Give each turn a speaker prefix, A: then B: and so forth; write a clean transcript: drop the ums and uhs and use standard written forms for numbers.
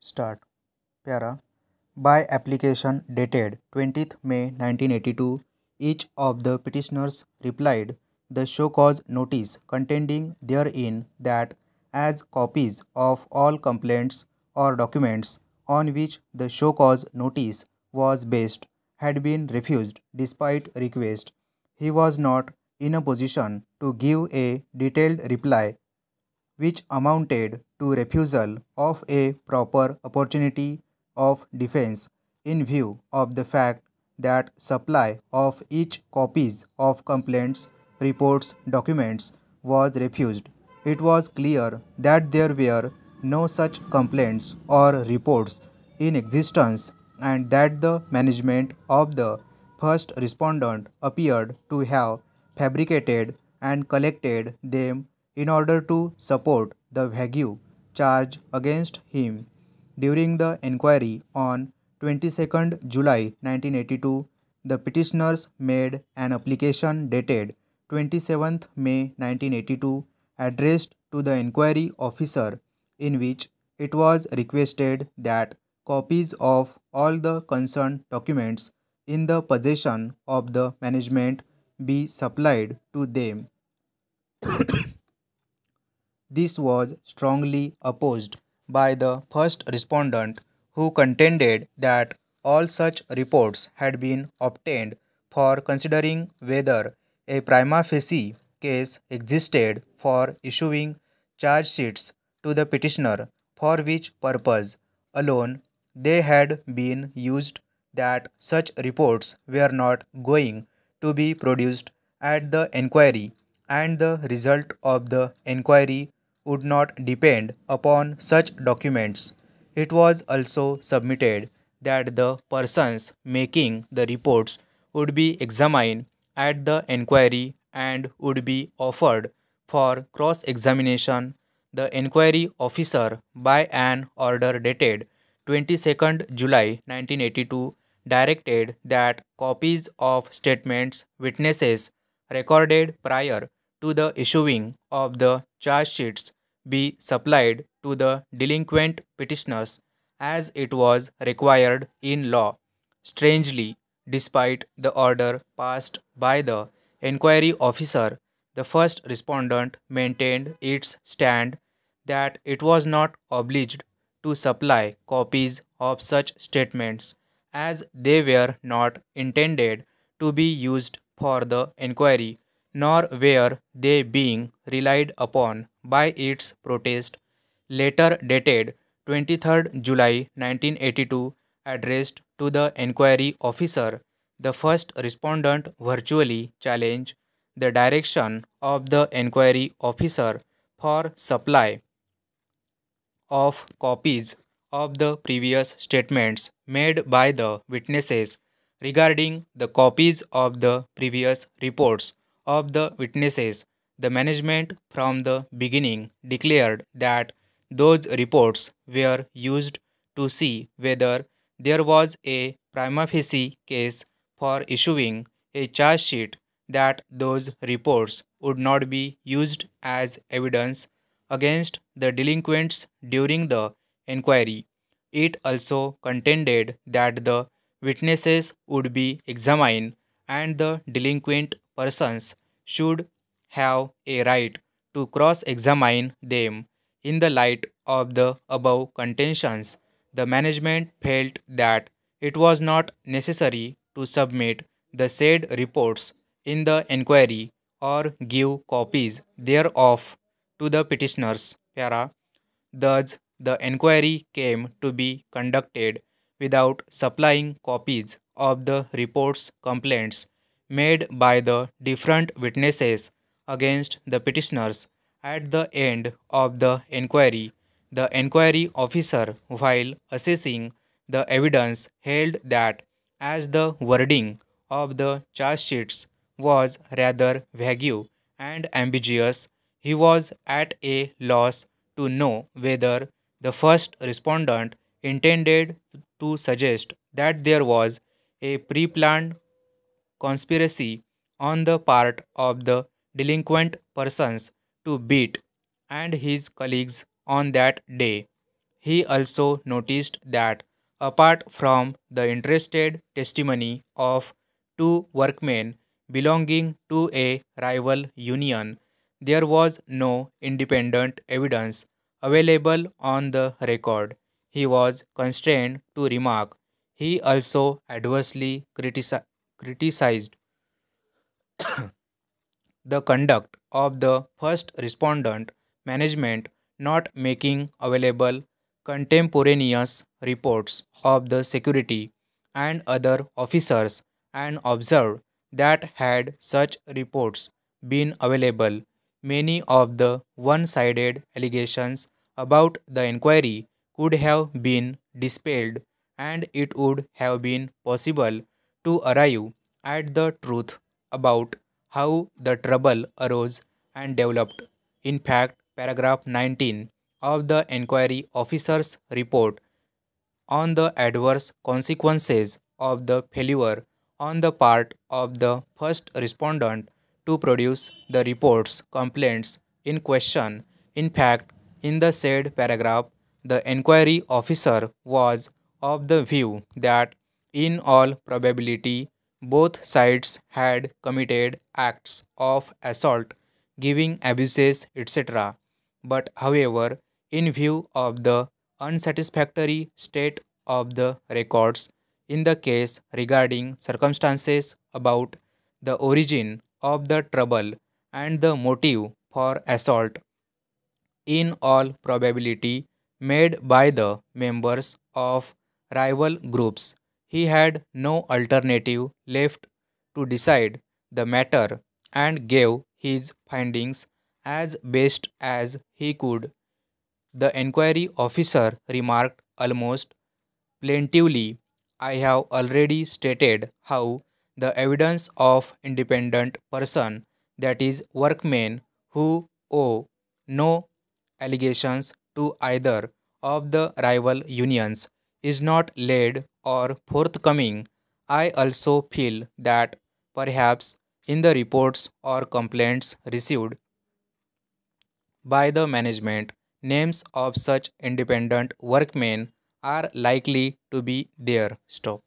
A: Start. Para. By application dated 20th May 1982, each of the petitioners replied the show cause notice containing therein that as copies of all complaints or documents on which the show cause notice was based had been refused despite request. He was not in a position to give a detailed reply which amounted to refusal of a proper opportunity of defense in view of the fact that supply of each copies of complaints reports documents was refused. It was clear that there were no such complaints or reports in existence and that the management of the first respondent appeared to have fabricated and collected them in order to support the vague charge against him. During the inquiry on 22nd July 1982, the petitioners made an application dated 27th May 1982 addressed to the inquiry officer in which it was requested that copies of all the concerned documents in the possession of the management be supplied to them. This was strongly opposed by the first respondent, who contended that all such reports had been obtained for considering whether a prima facie case existed for issuing charge sheets to the petitioner, for which purpose alone they had been used, that such reports were not going to be produced at the inquiry, and the result of the inquiry would not depend upon such documents. It was also submitted that the persons making the reports would be examined at the inquiry and would be offered for cross examination. The inquiry officer, by an order dated 22nd July 1982, directed that copies of statements witnesses recorded prior to the issuing of the charge sheets be supplied to the delinquent petitioners as it was required in law. Strangely, despite the order passed by the inquiry officer, the first respondent maintained its stand that it was not obliged to supply copies of such statements as they were not intended to be used for the inquiry, nor were they being relied upon by its protest. Letter dated 23rd July 1982, addressed to the inquiry officer, the first respondent virtually challenged the direction of the inquiry officer for supply of copies of the previous statements made by the witnesses regarding the copies of the previous reports of the witnesses. The management from the beginning declared that those reports were used to see whether there was a prima facie case for issuing a charge sheet, that those reports would not be used as evidence against the delinquents during the inquiry. It also contended that the witnesses would be examined and the delinquent persons should have a right to cross examine them. In the light of the above contentions, the management felt that it was not necessary to submit the said reports in the inquiry or give copies thereof to the petitioners. Para. Thus, the inquiry came to be conducted without supplying copies of the reports complaints made by the different witnesses against the petitioners. At the end of the inquiry, the inquiry officer, while assessing the evidence, held that as the wording of the charge sheets was rather vague and ambiguous, he was at a loss to know whether the first respondent intended to suggest that there was a pre planned conspiracy on the part of the delinquent persons to beat and his colleagues on that day. He also noticed that, apart from the interested testimony of two workmen belonging to a rival union, there was no independent evidence available on the record. He was constrained to remark. He also adversely criticized the conduct of the first respondent management not making available contemporaneous reports of the security and other officers, and observed that had such reports been available, many of the one-sided allegations about the inquiry could have been dispelled, and it would have been possible to arrive at the truth about how the trouble arose and developed. In fact, paragraph 19 of the inquiry officer's report on the adverse consequences of the failure on the part of the first respondent to produce the reports complaints in question. In fact, in the said paragraph, the inquiry officer was of the view that in all probability both sides had committed acts of assault, giving abuses, etc. But however, in view of the unsatisfactory state of the records in the case regarding circumstances about the origin of the trouble and the motive for assault, in all probability made by the members of rival groups, he had no alternative left to decide the matter and gave his findings as best as he could. The inquiry officer remarked almost plaintively, I have already stated how the evidence of independent person, that is, workmen who owe no allegations to either of the rival unions, is not laid or forthcoming. I also feel that perhaps in the reports or complaints received by the management, names of such independent workmen are likely to be there. Stop.